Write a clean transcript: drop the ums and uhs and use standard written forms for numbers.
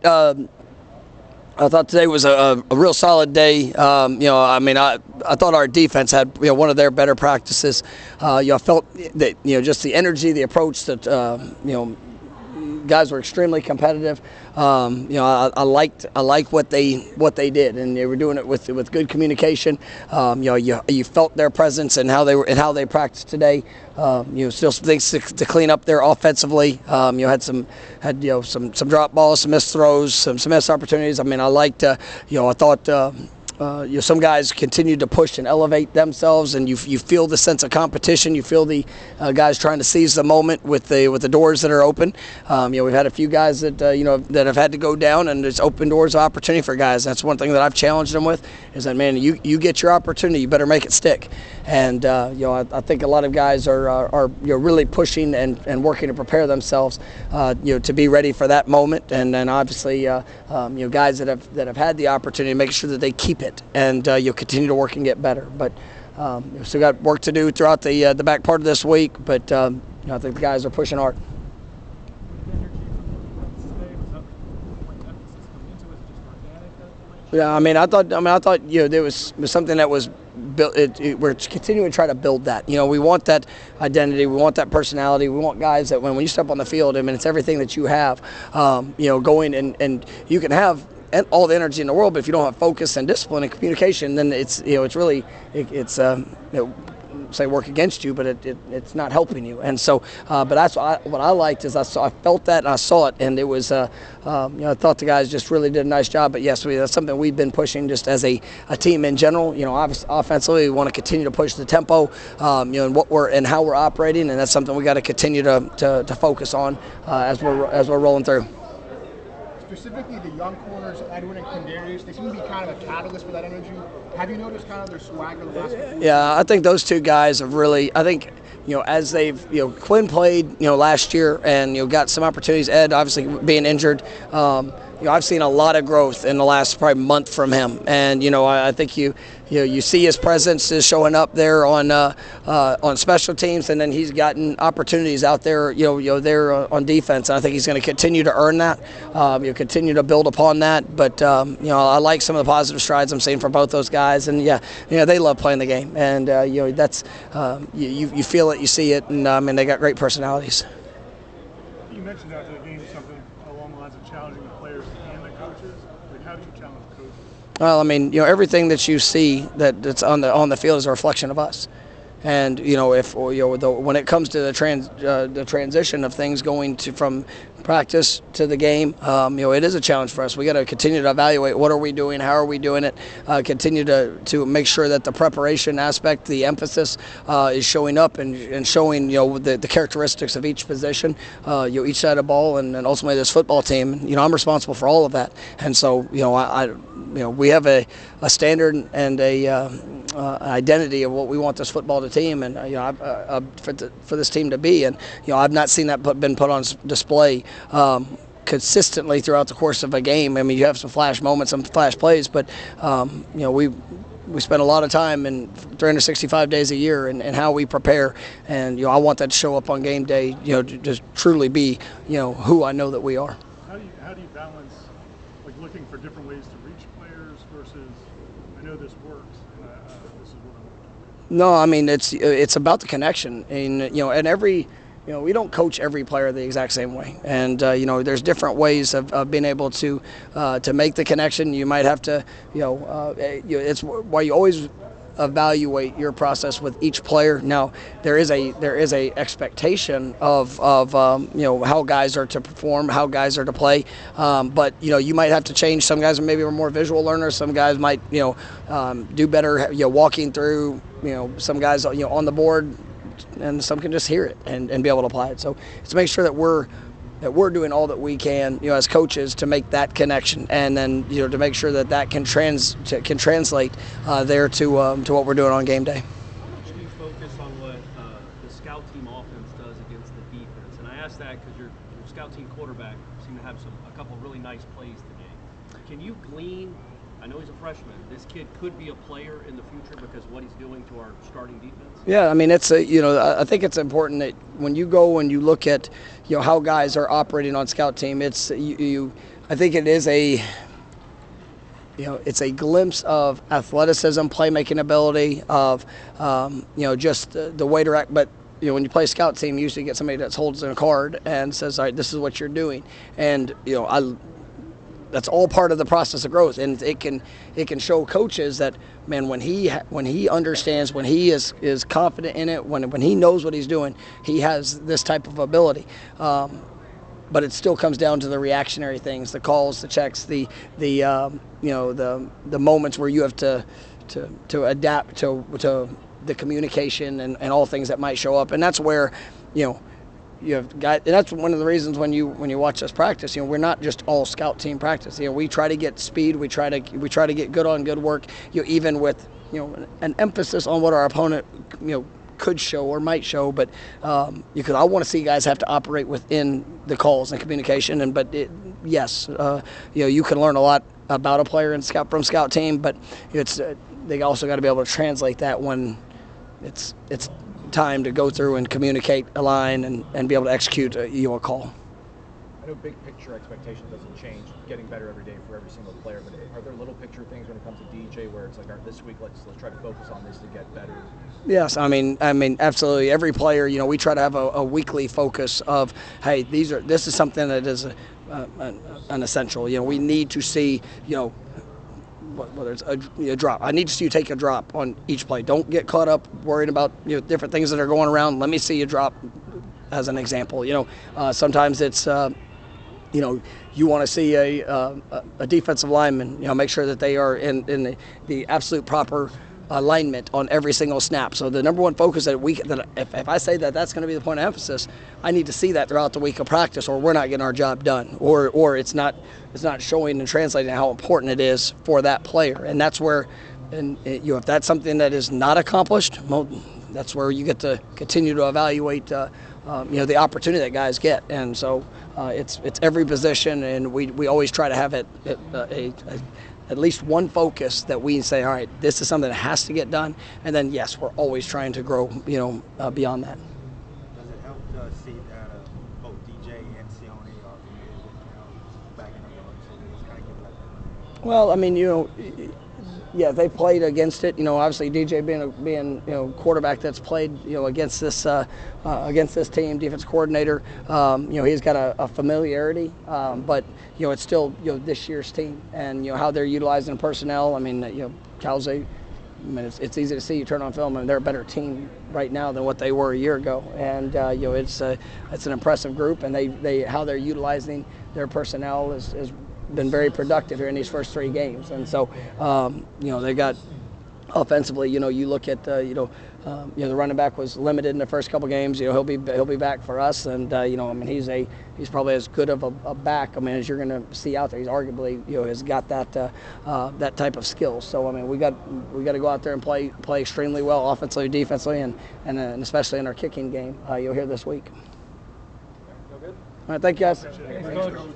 I thought today was a real solid day. I thought our defense had one of their better practices. I felt that just the energy, the approach that guys were extremely competitive. I liked what they did, and they were doing it with good communication. You felt their presence and how they practiced today. Still some things to clean up there offensively. Had some drop balls, some missed throws, some missed opportunities. I mean, I thought. Some guys continue to push and elevate themselves, and you feel the sense of competition. You feel the guys trying to seize the moment with the doors that are open. We've had a few guys that that have had to go down, and it's open doors of opportunity for guys. That's one thing that I've challenged them with, is that, man, you get your opportunity, you better make it stick. And I think a lot of guys are really pushing and working to prepare themselves to be ready for that moment. And then obviously guys that have had the opportunity, making sure that they keep it, and you'll continue to work and get better. But we've still got work to do throughout the back part of this week. But I think the guys are pushing hard. Yeah, I thought there was something that was built. We're continuing to try to build that. We want that identity, we want that personality, we want guys that when you step on the field, it's everything that you have. Going and you can have all the energy in the world, but if you don't have focus and discipline and communication, then it's really say work against you, but it's not helping you. And so, but that's what I liked, is I felt that and I saw it, and it was I thought the guys just really did a nice job. But yes, that's something we've been pushing just as a team in general. Obviously offensively, we want to continue to push the tempo, and how we're operating, and that's something we got to continue to focus on as we're rolling through. Specifically, the young corners, Edwin and Quindarius, they seem to be kind of a catalyst for that energy. Have you noticed kind of their swagger the last couple? Yeah, I think those two guys have really, as they've, Quinn played, last year and, got some opportunities. Ed, obviously, being injured. I've seen a lot of growth in the last probably month from him, and I think you see his presence is showing up there on special teams, and then he's gotten opportunities out there, there on defense. And I think he's going to continue to earn that. Continue to build upon that. But I like some of the positive strides I'm seeing from both those guys, and they love playing the game, and that's you feel it, you see it, and they got great personalities. You mentioned after the game something along the lines of challenging the players and the coaches. Like, how do you challenge the coaches? Well, everything that you see that's on the field is a reflection of us. And when it comes to the transition of things going from practice to the game, it is a challenge for us. We got to continue to evaluate what are we doing, how are we doing it, continue to make sure that the preparation aspect, the emphasis is showing up and showing the characteristics of each position, each side of the ball, and ultimately this football team. I'm responsible for all of that, and so we have a standard and a identity of what we want this football team, and for this team to be, and I've not seen that been put on display consistently throughout the course of a game. You have some flash moments, some flash plays, but we spend a lot of time in 365 days a year and how we prepare, and I want that to show up on game day, to just truly be who I know that we are. How do you balance looking for different ways to reach players versus, I know this works, and this is what I want to do? No, it's about the connection, and every. We don't coach every player the exact same way, and there's different ways of being able to make the connection. You might have to, it's why you always evaluate your process with each player. Now there is a expectation of how guys are to perform, how guys are to play, but you might have to change. Some guys maybe are more visual learners. Some guys might do better walking through. Some guys on the board, and some can just hear it and be able to apply it. So it's to make sure that we're doing all that we can, as coaches, to make that connection, and then to make sure that can translate there to what we're doing on game day. How much do you focus on what the scout team offense does against the defense? And I ask that because your scout team quarterback seemed to have a couple really nice plays today. Can you glean? I know he's a freshman. This kid could be a player in the future because of what he's doing to our starting defense. Yeah, it's I think it's important that when you go and you look at how guys are operating on scout team, it's I think it is it's a glimpse of athleticism, playmaking ability, of just the way to act. But when you play a scout team, you usually get somebody that holds a card and says, "All right, this is what you're doing," and that's all part of the process of growth. And it can show coaches that, man, when he understands, when he is confident in it, when he knows what he's doing, he has this type of ability. But it still comes down to the reactionary things, the calls, the checks, the moments where you have to adapt to the communication and all things that might show up. And that's where, you have got, and that's one of the reasons when you watch us practice, we're not just all scout team practice. We try to get speed, we try to get good on good work, even with an emphasis on what our opponent could show or might show, but because I want to see guys have to operate within the calls and communication. Yes, you can learn a lot about a player from scout team, but they also got to be able to translate that when it's time to go through and communicate a line and be able to execute a call. I know big picture expectation doesn't change, getting better every day for every single player, but are there little picture things when it comes to DJ where it's like, all right, this week let's try to focus on this to get better? Yes, I mean absolutely. Every player, we try to have a weekly focus of, hey, this is something that is an essential. We need to see, whether it's a drop. I need to see you take a drop on each play. Don't get caught up worrying about different things that are going around. Let me see you drop, as an example. Sometimes it's you want to see a defensive lineman, make sure that they are in the absolute proper alignment on every single snap. So the number one focus if I say that that's going to be the point of emphasis, I need to see that throughout the week of practice, or we're not getting our job done, or it's not showing and translating how important it is for that player. And that's where, if that's something that is not accomplished, well, that's where you get to continue to evaluate the opportunity that guys get. And so it's every position, and we always try to have at least one focus that we say, all right, this is something that has to get done. And then, yes, we're always trying to grow, beyond that. Does it help to see that both DJ and Sione are backing up? Kind of give it like that. Well, yeah, they played against it. Obviously DJ being quarterback that's played against this team, defense coordinator. He's got a familiarity, but it's still this year's team, and how they're utilizing personnel. I mean, Calze. It's easy to see. You turn on film, and they're a better team right now than what they were a year ago. And it's an impressive group, and how they're utilizing their personnel is been very productive here in these first 3 games. And so they got offensively, you look at the running back was limited in the first couple games. He'll be back for us, and he's probably as good of a back as you're going to see out there. He's arguably has got that type of skill. So we got to go out there and play extremely well offensively, defensively, and especially in our kicking game. You'll hear this week. Feel good? All right, thank you guys. Thanks, Coach.